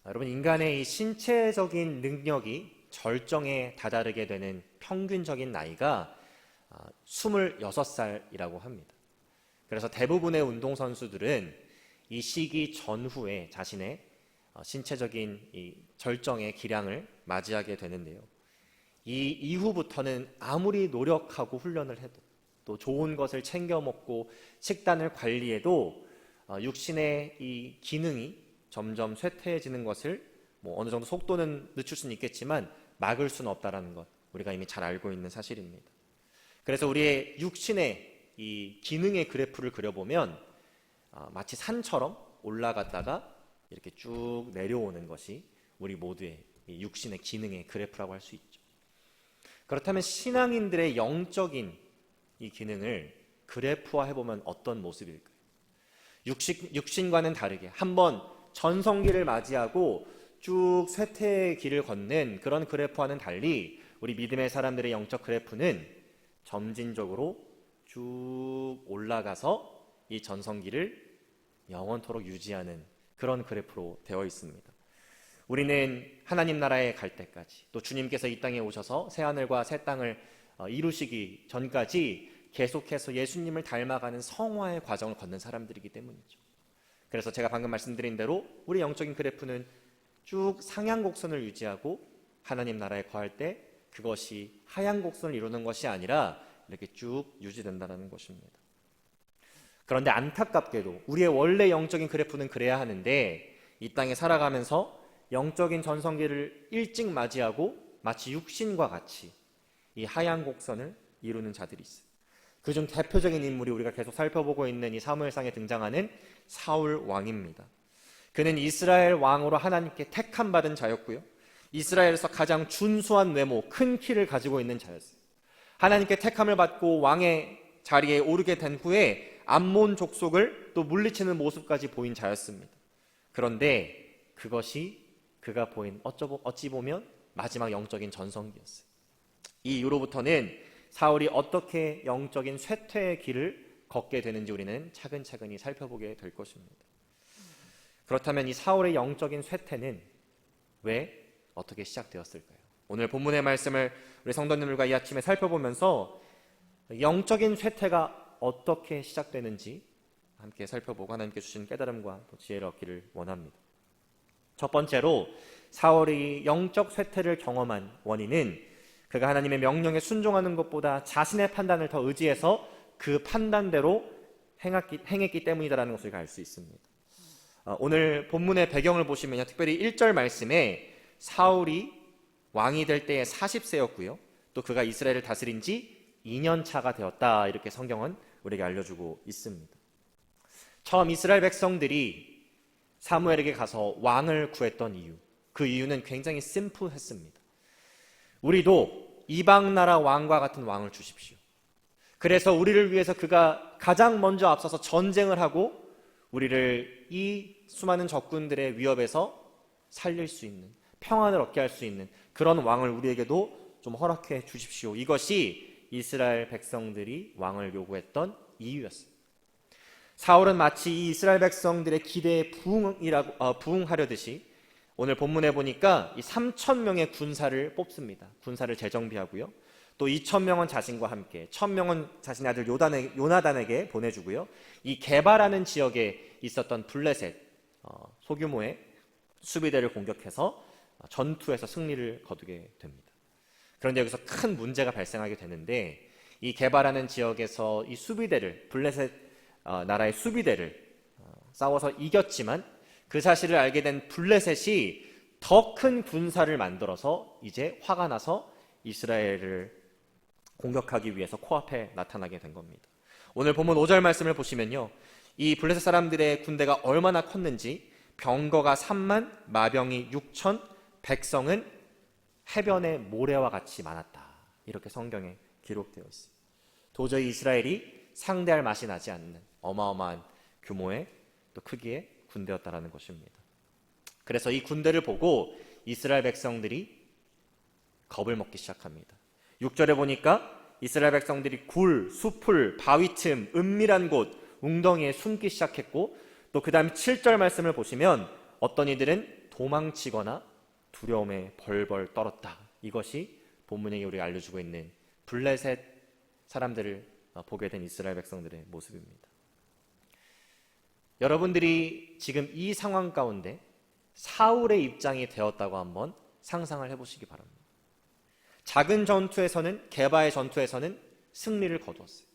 여러분, 인간의 이 신체적인 능력이 절정에 다다르게 되는 평균적인 나이가 26살이라고 합니다. 그래서 대부분의 운동선수들은 이 시기 전후에 자신의 신체적인 이 절정의 기량을 맞이하게 되는데요. 이 이후부터는 아무리 노력하고 훈련을 해도, 또 좋은 것을 챙겨 먹고 식단을 관리해도 육신의 이 기능이 점점 쇠퇴해지는 것을 어느 정도 속도는 늦출 수는 있겠지만 막을 수는 없다는 것, 우리가 이미 잘 알고 있는 사실입니다. 그래서 우리의 육신의 이 기능의 그래프를 그려보면 마치 산처럼 올라갔다가 이렇게 쭉 내려오는 것이 우리 모두의 이 육신의 기능의 그래프라고 할 수 있죠. 그렇다면 신앙인들의 영적인 이 기능을 그래프화해보면 어떤 모습일까요? 육신과는 다르게 한번 전성기를 맞이하고 쭉 쇠퇴의 길을 걷는 그런 그래프와는 달리 우리 믿음의 사람들의 영적 그래프는 점진적으로 쭉 올라가서 이 전성기를 영원토록 유지하는 그런 그래프로 되어 있습니다. 우리는 하나님 나라에 갈 때까지, 또 주님께서 이 땅에 오셔서 새하늘과 새 땅을 이루시기 전까지 계속해서 예수님을 닮아가는 성화의 과정을 걷는 사람들이기 때문이죠. 그래서 제가 방금 말씀드린 대로 우리 영적인 그래프는 쭉 상향곡선을 유지하고 하나님 나라에 거할 때 그것이 하향곡선을 이루는 것이 아니라 이렇게 쭉 유지된다는 것입니다. 그런데 안타깝게도 우리의 원래 영적인 그래프는 그래야 하는데 이 땅에 살아가면서 영적인 전성기를 일찍 맞이하고 마치 육신과 같이 이 하향곡선을 이루는 자들이 있어요. 그중 대표적인 인물이 우리가 계속 살펴보고 있는 이 사무엘상에 등장하는 사울 왕입니다. 그는 이스라엘 왕으로 하나님께 택함 받은 자였고요, 이스라엘에서 가장 준수한 외모, 큰 키를 가지고 있는 자였어요. 하나님께 택함을 받고 왕의 자리에 오르게 된 후에 암몬 족속을 또 물리치는 모습까지 보인 자였습니다. 그런데 그것이 그가 보인 어찌 보면 마지막 영적인 전성기였어요. 이 이후로부터는 사울이 어떻게 영적인 쇠퇴의 길을 걷게 되는지 우리는 차근차근히 살펴보게 될 것입니다. 그렇다면 이 사울의 영적인 쇠퇴는 왜 어떻게 시작되었을까요? 오늘 본문의 말씀을 우리 성도님들과 이 아침에 살펴보면서 영적인 쇠퇴가 어떻게 시작되는지 함께 살펴보고 하나님께 주신 깨달음과 또 지혜를 얻기를 원합니다. 첫 번째로 사울이 영적 쇠퇴를 경험한 원인은 그가 하나님의 명령에 순종하는 것보다 자신의 판단을 더 의지해서 그 판단대로 행했기 때문이다라는 것을 알 수 있습니다. 오늘 본문의 배경을 보시면 특별히 1절 말씀에 사울이 왕이 될 때에 40세였고요. 또 그가 이스라엘을 다스린 지 2년 차가 되었다, 이렇게 성경은 우리에게 알려주고 있습니다. 처음 이스라엘 백성들이 사무엘에게 가서 왕을 구했던 이유, 그 이유는 굉장히 심플했습니다. 우리도 이방 나라 왕과 같은 왕을 주십시오. 그래서 우리를 위해서 그가 가장 먼저 앞서서 전쟁을 하고 우리를 이 수많은 적군들의 위협에서 살릴 수 있는, 평안을 얻게 할 수 있는 그런 왕을 우리에게도 좀 허락해 주십시오. 이것이 이스라엘 백성들이 왕을 요구했던 이유였습니다. 사울은 마치 이 이스라엘 백성들의 기대에 부응하려듯이 오늘 본문에 보니까 이 3,000명의 군사를 뽑습니다. 군사를 재정비하고요. 또 2,000명은 자신과 함께, 1,000명은 자신의 아들 요나단에게 보내주고요. 이 게바라는 지역에 있었던 블레셋 소규모의 수비대를 공격해서 전투에서 승리를 거두게 됩니다. 그런데 여기서 큰 문제가 발생하게 되는데, 이 게바라는 지역에서 이 수비대를, 블레셋 나라의 수비대를 싸워서 이겼지만 그 사실을 알게 된 블레셋이 더 큰 군사를 만들어서 이제 화가 나서 이스라엘을 공격하기 위해서 코앞에 나타나게 된 겁니다. 오늘 본문 5절 말씀을 보시면요, 이 블레셋 사람들의 군대가 얼마나 컸는지, 병거가 3만, 마병이 6천, 백성은 해변의 모래와 같이 많았다, 이렇게 성경에 기록되어 있습니다. 도저히 이스라엘이 상대할 맛이 나지 않는 어마어마한 규모의 또 크기의 군대였다라는 것입니다. 그래서 이 군대를 보고 이스라엘 백성들이 겁을 먹기 시작합니다. 6절에 보니까 이스라엘 백성들이 굴, 수풀, 바위 틈, 은밀한 곳, 웅덩이에 숨기 시작했고, 또 그 다음 7절 말씀을 보시면 어떤 이들은 도망치거나 두려움에 벌벌 떨었다. 이것이 본문에 우리가 알려주고 있는 블레셋 사람들을 보게 된 이스라엘 백성들의 모습입니다. 여러분들이 지금 이 상황 가운데 사울의 입장이 되었다고 한번 상상을 해보시기 바랍니다. 작은 전투에서는, 게바의 전투에서는 승리를 거두었어요.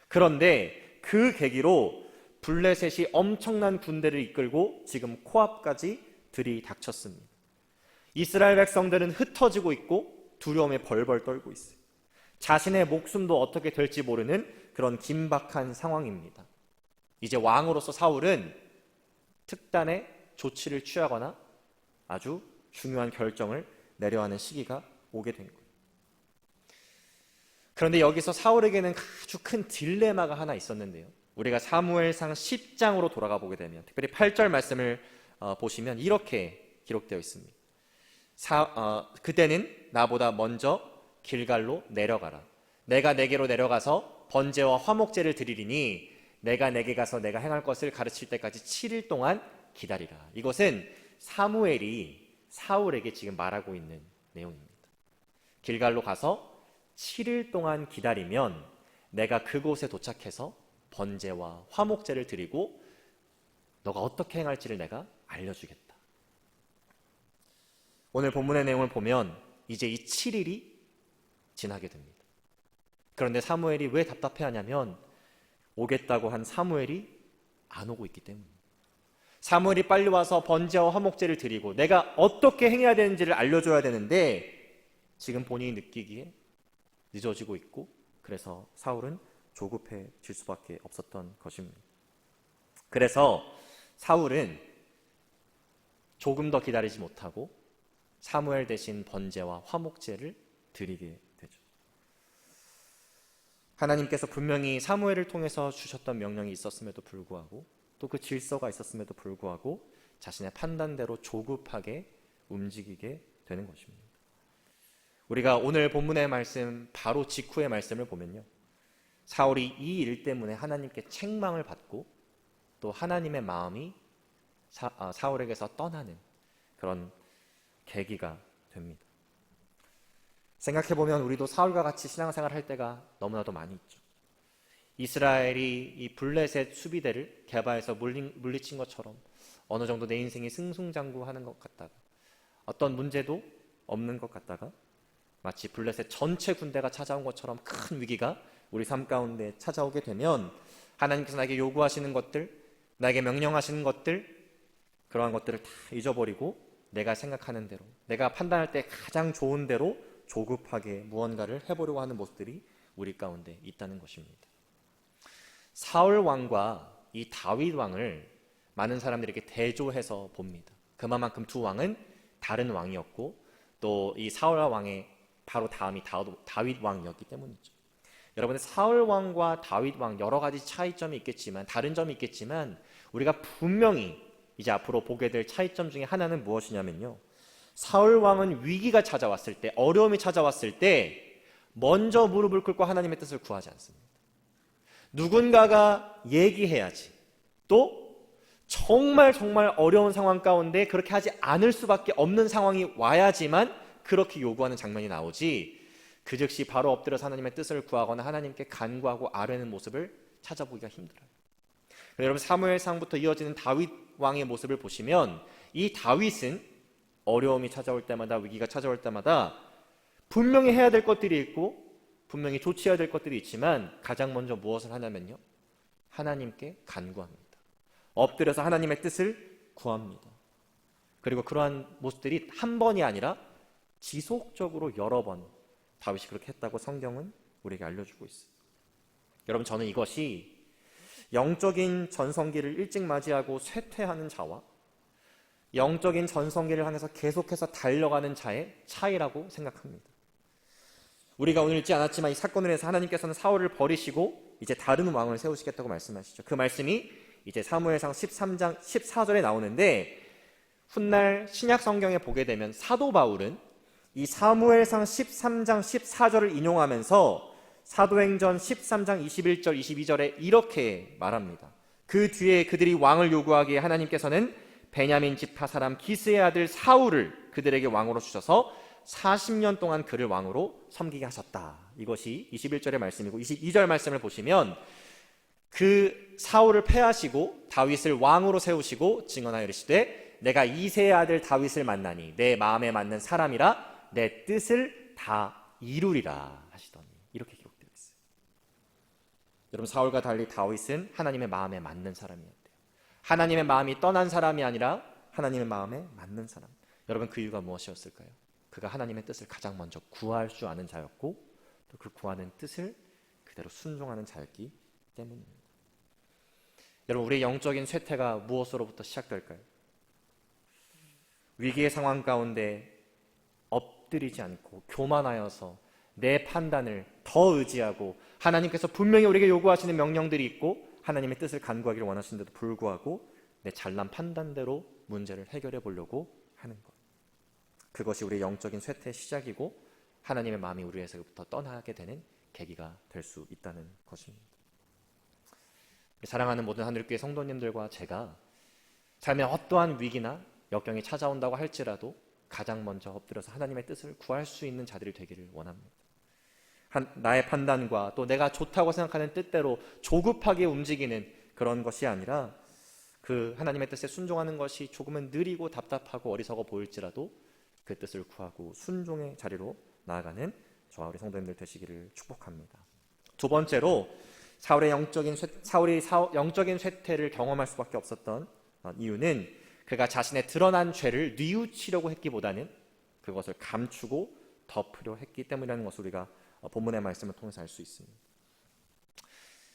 그런데 그 계기로 블레셋이 엄청난 군대를 이끌고 지금 코앞까지 들이닥쳤습니다. 이스라엘 백성들은 흩어지고 있고 두려움에 벌벌 떨고 있어요. 자신의 목숨도 어떻게 될지 모르는 그런 긴박한 상황입니다. 이제 왕으로서 사울은 특단의 조치를 취하거나 아주 중요한 결정을 내려야 하는 시기가 오게 된 거예요. 그런데 여기서 사울에게는 아주 큰 딜레마가 하나 있었는데요. 우리가 사무엘상 10장으로 돌아가 보게 되면, 특별히 8절 말씀을 보시면 이렇게 기록되어 있습니다. 그대는 나보다 먼저 길갈로 내려가라. 내가 내게로 내려가서 번제와 화목제를 드리리니 내가 내게 가서 내가 행할 것을 가르칠 때까지 7일 동안 기다리라. 이것은 사무엘이 사울에게 지금 말하고 있는 내용입니다. 길갈로 가서 7일 동안 기다리면 내가 그곳에 도착해서 번제와 화목제를 드리고 너가 어떻게 행할지를 내가 알려주겠다. 오늘 본문의 내용을 보면 이제 이 7일이 지나게 됩니다. 그런데 사무엘이 왜 답답해하냐면 오겠다고 한 사무엘이 안 오고 있기 때문입니다. 사무엘이 빨리 와서 번제와 화목제를 드리고 내가 어떻게 행해야 되는지를 알려줘야 되는데 지금 본인이 느끼기에 늦어지고 있고, 그래서 사울은 조급해질 수밖에 없었던 것입니다. 그래서 사울은 조금 더 기다리지 못하고 사무엘 대신 번제와 화목제를 드리게 되죠. 하나님께서 분명히 사무엘을 통해서 주셨던 명령이 있었음에도 불구하고, 또 그 질서가 있었음에도 불구하고 자신의 판단대로 조급하게 움직이게 되는 것입니다. 우리가 오늘 본문의 말씀 바로 직후의 말씀을 보면요, 사울이 이 일 때문에 하나님께 책망을 받고 또 하나님의 마음이 사울에게서 떠나는 그런 계기가 됩니다. 생각해보면 우리도 사울과 같이 신앙생활을 할 때가 너무나도 많이 있죠. 이스라엘이 이 블레셋 수비대를 게바에서 물리친 것처럼 어느 정도 내 인생이 승승장구하는 것 같다가, 어떤 문제도 없는 것 같다가 마치 블레셋 전체 군대가 찾아온 것처럼 큰 위기가 우리 삶 가운데 찾아오게 되면 하나님께서 나에게 요구하시는 것들, 나에게 명령하시는 것들, 그러한 것들을 다 잊어버리고 내가 생각하는 대로, 내가 판단할 때 가장 좋은 대로 조급하게 무언가를 해보려고 하는 모습들이 우리 가운데 있다는 것입니다. 사울 왕과 이 다윗 왕을 많은 사람들이 이렇게 대조해서 봅니다. 그만큼 두 왕은 다른 왕이었고 또 이 사울 왕의 바로 다음이 다윗 왕이었기 때문이죠. 여러분, 사울 왕과 다윗 왕 여러 가지 차이점이 있겠지만, 다른 점이 있겠지만, 우리가 분명히 이제 앞으로 보게 될 차이점 중에 하나는 무엇이냐면요, 사울 왕은 위기가 찾아왔을 때, 어려움이 찾아왔을 때 먼저 무릎을 꿇고 하나님의 뜻을 구하지 않습니다. 누군가가 얘기해야지, 또 정말 어려운 상황 가운데 그렇게 하지 않을 수밖에 없는 상황이 와야지만 그렇게 요구하는 장면이 나오지, 그 즉시 바로 엎드려서 하나님의 뜻을 구하거나 하나님께 간구하고 아뢰는 모습을 찾아보기가 힘들어요. 여러분, 사무엘상부터 이어지는 다윗 왕의 모습을 보시면 이 다윗은 어려움이 찾아올 때마다, 위기가 찾아올 때마다 분명히 해야 될 것들이 있고 분명히 조치해야 될 것들이 있지만 가장 먼저 무엇을 하냐면요, 하나님께 간구합니다. 엎드려서 하나님의 뜻을 구합니다. 그리고 그러한 모습들이 한 번이 아니라 지속적으로 여러 번 다윗이 그렇게 했다고 성경은 우리에게 알려주고 있어요. 여러분, 저는 이것이 영적인 전성기를 일찍 맞이하고 쇠퇴하는 자와 영적인 전성기를 향해서 계속해서 달려가는 자의 차이라고 생각합니다. 우리가 오늘 읽지 않았지만 이 사건을 해서 하나님께서는 사울을 버리시고 이제 다른 왕을 세우시겠다고 말씀하시죠. 그 말씀이 이제 사무엘상 13장 14절에 나오는데, 훗날 신약 성경에 보게 되면 사도 바울은 이 사무엘상 13장 14절을 인용하면서 사도행전 13장 21절 22절에 이렇게 말합니다. 그 뒤에 그들이 왕을 요구하기에 하나님께서는 베냐민 지파 사람 기스의 아들 사울을 그들에게 왕으로 주셔서 40년 동안 그를 왕으로 섬기게 하셨다. 이것이 21절의 말씀이고, 22절 말씀을 보시면 그 사울을 패하시고 다윗을 왕으로 세우시고 증언하여 이르시되 내가 이새의 아들 다윗을 만나니 내 마음에 맞는 사람이라 내 뜻을 다 이루리라 하시더니, 이렇게 기록되어 있어요. 여러분, 사울과 달리 다윗은 하나님의 마음에 맞는 사람이었대요. 하나님의 마음이 떠난 사람이 아니라 하나님의 마음에 맞는 사람. 여러분, 그 이유가 무엇이었을까요? 그가 하나님의 뜻을 가장 먼저 구할 줄 아는 자였고, 또 그 구하는 뜻을 그대로 순종하는 자였기 때문입니다. 여러분, 우리의 영적인 쇠퇴가 무엇으로부터 시작될까요? 위기의 상황 가운데 엎드리지 않고 교만하여서 내 판단을 더 의지하고, 하나님께서 분명히 우리에게 요구하시는 명령들이 있고 하나님의 뜻을 간구하기를 원하시는데도 불구하고 내 잘난 판단대로 문제를 해결해 보려고 하는 것, 그것이 우리의 영적인 쇠퇴의 시작이고 하나님의 마음이 우리에서부터 떠나게 되는 계기가 될 수 있다는 것입니다. 사랑하는 모든 하늘교회 성도님들과 제가 삶의 어떠한 위기나 역경이 찾아온다고 할지라도 가장 먼저 엎드려서 하나님의 뜻을 구할 수 있는 자들이 되기를 원합니다. 나의 판단과 또 내가 좋다고 생각하는 뜻대로 조급하게 움직이는 그런 것이 아니라 그 하나님의 뜻에 순종하는 것이 조금은 느리고 답답하고 어리석어 보일지라도 그 뜻을 구하고 순종의 자리로 나아가는 저와 우리 성도님들 되시기를 축복합니다. 두 번째로 사울이 영적인 쇠퇴를 경험할 수밖에 없었던 이유는 그가 자신의 드러난 죄를 뉘우치려고 했기보다는 그것을 감추고 덮으려 했기 때문이라는 것을 우리가 본문의 말씀을 통해서 알 수 있습니다.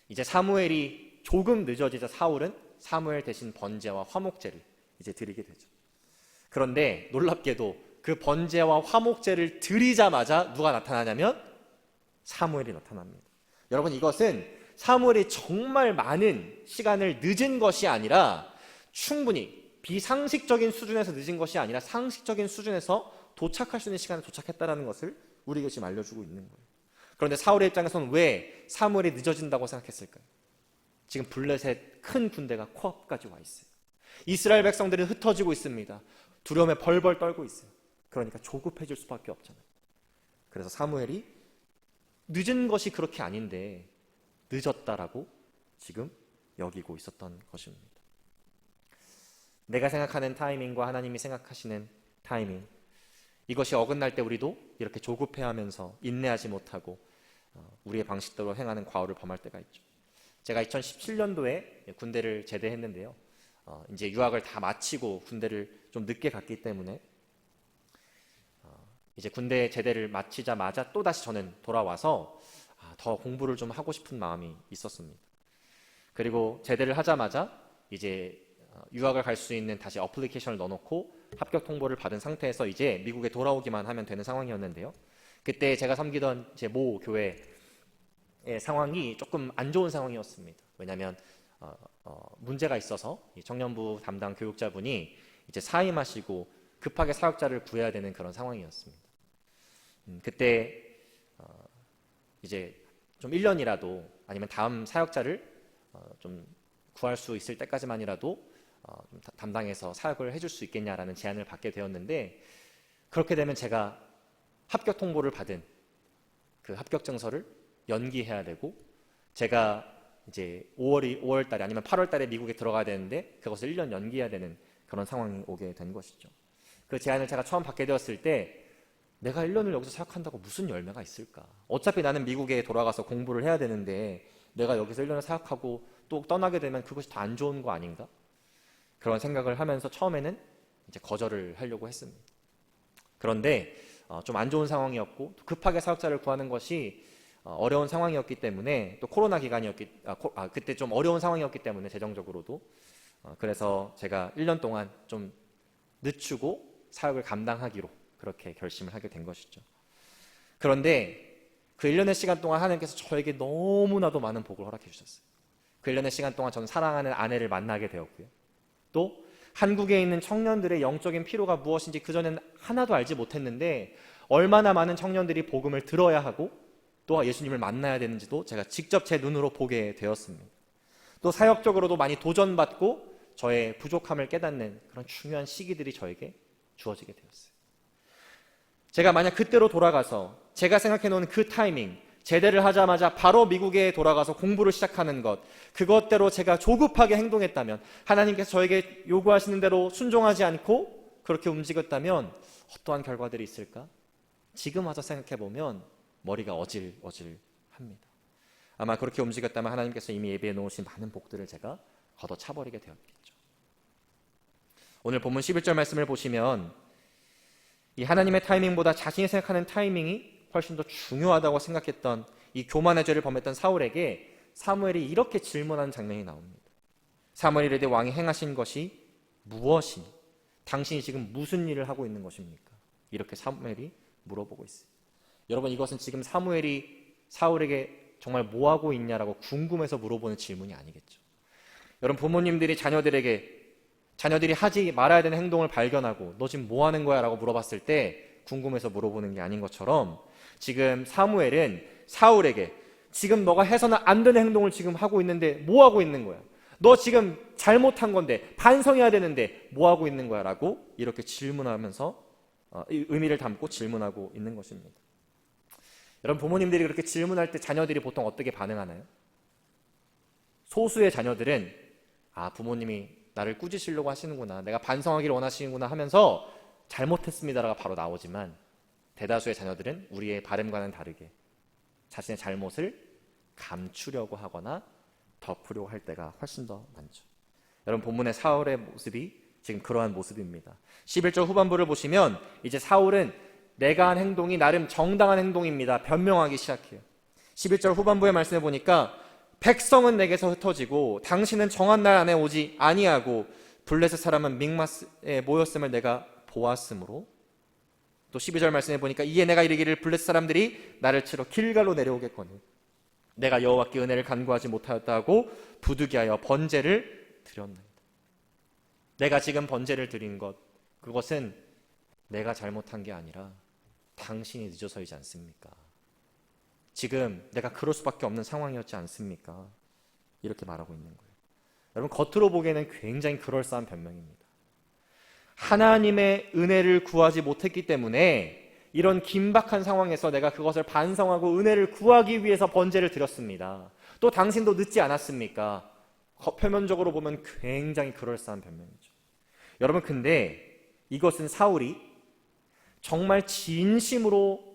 이제 사무엘이 조금 늦어지자 사울은 사무엘 대신 번제와 화목제를 이제 드리게 되죠. 그런데 놀랍게도 그 번제와 화목제를 드리자마자 누가 나타나냐면 사무엘이 나타납니다. 여러분, 이것은 사무엘이 정말 많은 시간을 늦은 것이 아니라 충분히 비상식적인 수준에서 늦은 것이 아니라 상식적인 수준에서 도착할 수 있는 시간에 도착했다는 것을 우리에게 지금 알려주고 있는 거예요. 그런데 사울의 입장에서는 왜 사무엘이 늦어진다고 생각했을까요? 지금 블레셋 큰 군대가 코앞까지 와 있어요. 이스라엘 백성들은 흩어지고 있습니다. 두려움에 벌벌 떨고 있어요. 그러니까 조급해질 수밖에 없잖아요. 그래서 사무엘이 늦은 것이 그렇게 아닌데 늦었다라고 지금 여기고 있었던 것입니다. 내가 생각하는 타이밍과 하나님이 생각하시는 타이밍, 이것이 어긋날 때 우리도 이렇게 조급해하면서 인내하지 못하고 우리의 방식대로 행하는 과오를 범할 때가 있죠. 제가 2017년도에 군대를 제대했는데요. 이제 유학을 다 마치고 군대를 좀 늦게 갔기 때문에 이제 군대 제대를 마치자마자 또다시 저는 돌아와서 더 공부를 좀 하고 싶은 마음이 있었습니다. 그리고 제대를 하자마자 이제 유학을 갈 수 있는 다시 어플리케이션을 넣어놓고 합격 통보를 받은 상태에서 이제 미국에 돌아오기만 하면 되는 상황이었는데요. 그때 제가 섬기던 제 모 교회의 상황이 조금 안 좋은 상황이었습니다. 왜냐하면 문제가 있어서 이 청년부 담당 교육자분이 이제 사임하시고 급하게 사역자를 구해야 되는 그런 상황이었습니다. 그때 이제 좀 1년이라도 아니면 다음 사역자를 좀 구할 수 있을 때까지만이라도 좀 담당해서 사역을 해줄 수 있겠냐라는 제안을 받게 되었는데, 그렇게 되면 제가 합격 통보를 받은 그 합격 증서를 연기해야 되고, 제가 이제 5월 달에 아니면 8월 달에 미국에 들어가야 되는데 그것을 1년 연기해야 되는 그런 상황이 오게 된 것이죠. 그 제안을 제가 처음 받게 되었을 때 내가 1년을 여기서 사역한다고 무슨 열매가 있을까? 어차피 나는 미국에 돌아가서 공부를 해야 되는데 내가 여기서 1년을 사역하고 또 떠나게 되면 그것이 더 안 좋은 거 아닌가? 그런 생각을 하면서 처음에는 이제 거절을 하려고 했습니다. 그런데 좀 안 좋은 상황이었고 급하게 사역자를 구하는 것이 어려운 상황이었기 때문에, 또 코로나 기간이었기 그때 좀 어려운 상황이었기 때문에 재정적으로도 그래서 제가 1년 동안 좀 늦추고 사역을 감당하기로 그렇게 결심을 하게 된 것이죠. 그런데 그 1년의 시간 동안 하나님께서 저에게 너무나도 많은 복을 허락해 주셨어요. 그 1년의 시간 동안 저는 사랑하는 아내를 만나게 되었고요. 또 한국에 있는 청년들의 영적인 필요가 무엇인지 그전에는 하나도 알지 못했는데 얼마나 많은 청년들이 복음을 들어야 하고 또 예수님을 만나야 되는지도 제가 직접 제 눈으로 보게 되었습니다. 또 사역적으로도 많이 도전받고 저의 부족함을 깨닫는 그런 중요한 시기들이 저에게 주어지게 되었어요. 제가 만약 그때로 돌아가서 제가 생각해 놓은 그 타이밍, 제대를 하자마자 바로 미국에 돌아가서 공부를 시작하는 것, 그것대로 제가 조급하게 행동했다면, 하나님께서 저에게 요구하시는 대로 순종하지 않고 그렇게 움직였다면 어떠한 결과들이 있을까? 지금 와서 생각해 보면 머리가 어질어질합니다. 아마 그렇게 움직였다면 하나님께서 이미 예비해 놓으신 많은 복들을 제가 걷어차버리게 되었겠죠. 오늘 본문 11절 말씀을 보시면 이 하나님의 타이밍보다 자신이 생각하는 타이밍이 훨씬 더 중요하다고 생각했던 이 교만의 죄를 범했던 사울에게 사무엘이 이렇게 질문하는 장면이 나옵니다. 사무엘이 이르되 왕이 행하신 것이 무엇이니? 당신이 지금 무슨 일을 하고 있는 것입니까? 이렇게 사무엘이 물어보고 있어요. 여러분, 이것은 지금 사무엘이 사울에게 정말 뭐 하고 있냐라고 궁금해서 물어보는 질문이 아니겠죠. 여러분, 부모님들이 자녀들이 하지 말아야 되는 행동을 발견하고 너 지금 뭐 하는 거야? 라고 물어봤을 때 궁금해서 물어보는 게 아닌 것처럼 지금 사무엘은 사울에게 지금 너가 해서는 안 되는 행동을 지금 하고 있는데 뭐 하고 있는 거야? 너 지금 잘못한 건데 반성해야 되는데 뭐 하고 있는 거야? 라고 이렇게 질문하면서 의미를 담고 질문하고 있는 것입니다. 여러분, 부모님들이 그렇게 질문할 때 자녀들이 보통 어떻게 반응하나요? 소수의 자녀들은 부모님이 나를 꾸짖으려고 하시는구나, 내가 반성하기를 원하시는구나 하면서 잘못했습니다라고 바로 나오지만, 대다수의 자녀들은 우리의 바람과는 다르게 자신의 잘못을 감추려고 하거나 덮으려고 할 때가 훨씬 더 많죠. 여러분, 본문의 사울의 모습이 지금 그러한 모습입니다. 11절 후반부를 보시면 이제 사울은 내가 한 행동이 나름 정당한 행동입니다. 변명하기 시작해요. 11절 후반부의 말씀을 보니까 백성은 내게서 흩어지고 당신은 정한 날 안에 오지 아니하고 블레셋 사람은 믹마스에 모였음을 내가 보았으므로, 또 12절 말씀에 보니까 이에 내가 이르기를 블레셋 사람들이 나를 치러 길갈로 내려오겠거늘 내가 여호와께 은혜를 간구하지 못하였다 하고 부득이하여 번제를 드렸나이다. 내가 지금 번제를 드린 것, 그것은 내가 잘못한 게 아니라 당신이 늦어서이지 않습니까? 지금 내가 그럴 수밖에 없는 상황이었지 않습니까? 이렇게 말하고 있는 거예요. 여러분, 겉으로 보기에는 굉장히 그럴싸한 변명입니다. 하나님의 은혜를 구하지 못했기 때문에 이런 긴박한 상황에서 내가 그것을 반성하고 은혜를 구하기 위해서 번제를 드렸습니다. 또 당신도 늦지 않았습니까? 표면적으로 보면 굉장히 그럴싸한 변명이죠. 여러분, 근데 이것은 사울이 정말 진심으로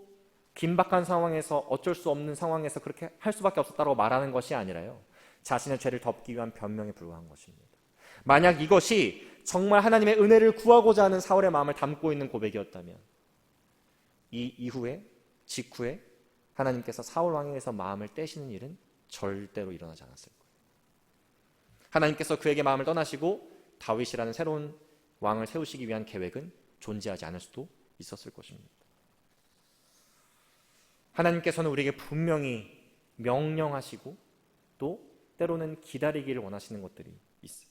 긴박한 상황에서, 어쩔 수 없는 상황에서 그렇게 할 수밖에 없었다고 말하는 것이 아니라요, 자신의 죄를 덮기 위한 변명에 불과한 것입니다. 만약 이것이 정말 하나님의 은혜를 구하고자 하는 사울의 마음을 담고 있는 고백이었다면 이 이후에, 직후에 하나님께서 사울 왕에게서 마음을 떼시는 일은 절대로 일어나지 않았을 거예요. 하나님께서 그에게 마음을 떠나시고 다윗이라는 새로운 왕을 세우시기 위한 계획은 존재하지 않을 수도 있었을 것입니다. 하나님께서는 우리에게 분명히 명령하시고 또 때로는 기다리기를 원하시는 것들이 있어요.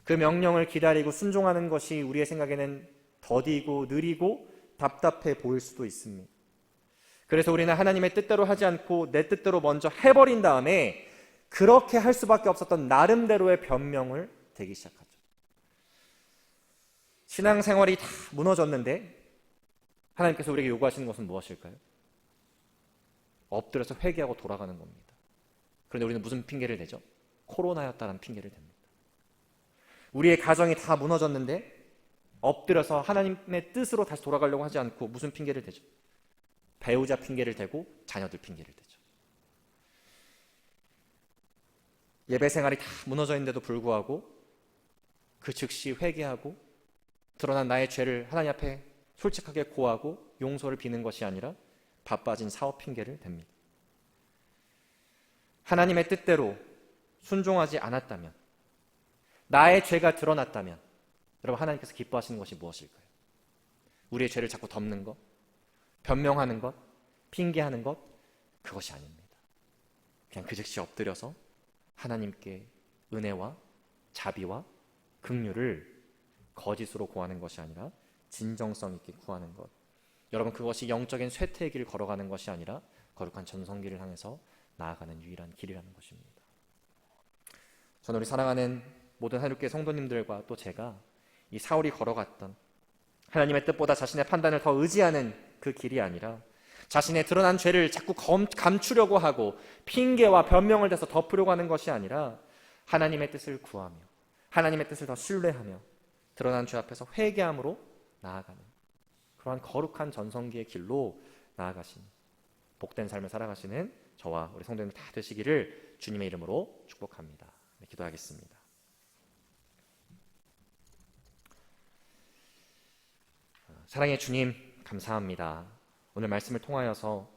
그 명령을 기다리고 순종하는 것이 우리의 생각에는 더디고 느리고 답답해 보일 수도 있습니다. 그래서 우리는 하나님의 뜻대로 하지 않고 내 뜻대로 먼저 해버린 다음에 그렇게 할 수밖에 없었던 나름대로의 변명을 대기 시작하죠. 신앙생활이 다 무너졌는데 하나님께서 우리에게 요구하시는 것은 무엇일까요? 엎드려서 회개하고 돌아가는 겁니다. 그런데 우리는 무슨 핑계를 대죠? 코로나였다는 핑계를 댑니다. 우리의 가정이 다 무너졌는데 엎드려서 하나님의 뜻으로 다시 돌아가려고 하지 않고 무슨 핑계를 대죠? 배우자 핑계를 대고 자녀들 핑계를 대죠. 예배 생활이 다 무너져 있는데도 불구하고 그 즉시 회개하고 드러난 나의 죄를 하나님 앞에 솔직하게 고하고 용서를 비는 것이 아니라 바빠진 사업 핑계를 댑니다. 하나님의 뜻대로 순종하지 않았다면, 나의 죄가 드러났다면 여러분, 하나님께서 기뻐하시는 것이 무엇일까요? 우리의 죄를 자꾸 덮는 것, 변명하는 것, 핑계하는 것, 그것이 아닙니다. 그냥 그 즉시 엎드려서 하나님께 은혜와 자비와 긍휼을 거짓으로 구하는 것이 아니라 진정성 있게 구하는 것. 여러분, 그것이 영적인 쇠퇴의 길을 걸어가는 것이 아니라 거룩한 전성기를 향해서 나아가는 유일한 길이라는 것입니다. 저는 우리 사랑하는 모든 하늘교회 성도님들과 또 제가 이 사울이 걸어갔던 하나님의 뜻보다 자신의 판단을 더 의지하는 그 길이 아니라 자신의 드러난 죄를 자꾸 감추려고 하고 핑계와 변명을 대서 덮으려고 하는 것이 아니라 하나님의 뜻을 구하며 하나님의 뜻을 더 신뢰하며 드러난 죄 앞에서 회개함으로 나아가는 그러한 거룩한 전성기의 길로 나아가신 복된 삶을 살아가시는 저와 우리 성도님들 다 되시기를 주님의 이름으로 축복합니다. 네, 기도하겠습니다. 사랑의 주님, 감사합니다. 오늘 말씀을 통하여서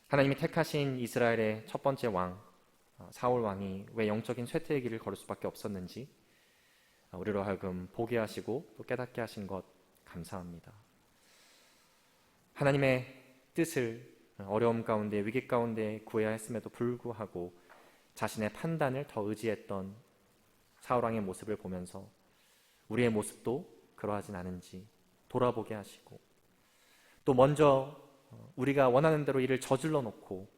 하나님이 택하신 이스라엘의 첫 번째 왕 사울 왕이 왜 영적인 쇠퇴의 길을 걸을 수밖에 없었는지 우리로 하여금 보게 하시고 또 깨닫게 하신 것 감사합니다. 하나님의 뜻을 어려움 가운데 위기 가운데 구해야 했음에도 불구하고 자신의 판단을 더 의지했던 사울 왕의 모습을 보면서 우리의 모습도 그러하진 않은지 돌아보게 하시고 또 먼저 우리가 원하는 대로 일을 저질러 놓고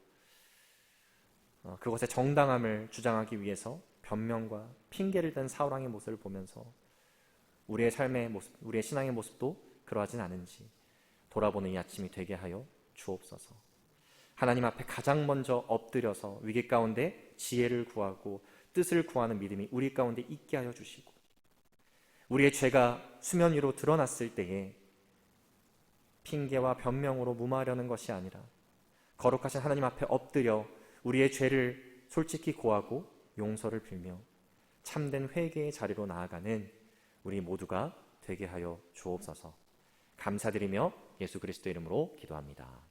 그것의 정당함을 주장하기 위해서 변명과 핑계를 댄 사울 왕의 모습을 보면서 우리의 삶의 모습, 우리의 신앙의 모습도 그러하진 않은지 돌아보는 이 아침이 되게 하여 주옵소서. 하나님 앞에 가장 먼저 엎드려서 위기 가운데 지혜를 구하고 뜻을 구하는 믿음이 우리 가운데 있게 하여 주시고 우리의 죄가 수면 위로 드러났을 때에 핑계와 변명으로 무마하려는 것이 아니라 거룩하신 하나님 앞에 엎드려 우리의 죄를 솔직히 고하고 용서를 빌며 참된 회개의 자리로 나아가는 우리 모두가 되게 하여 주옵소서. 감사드리며 예수 그리스도 이름으로 기도합니다.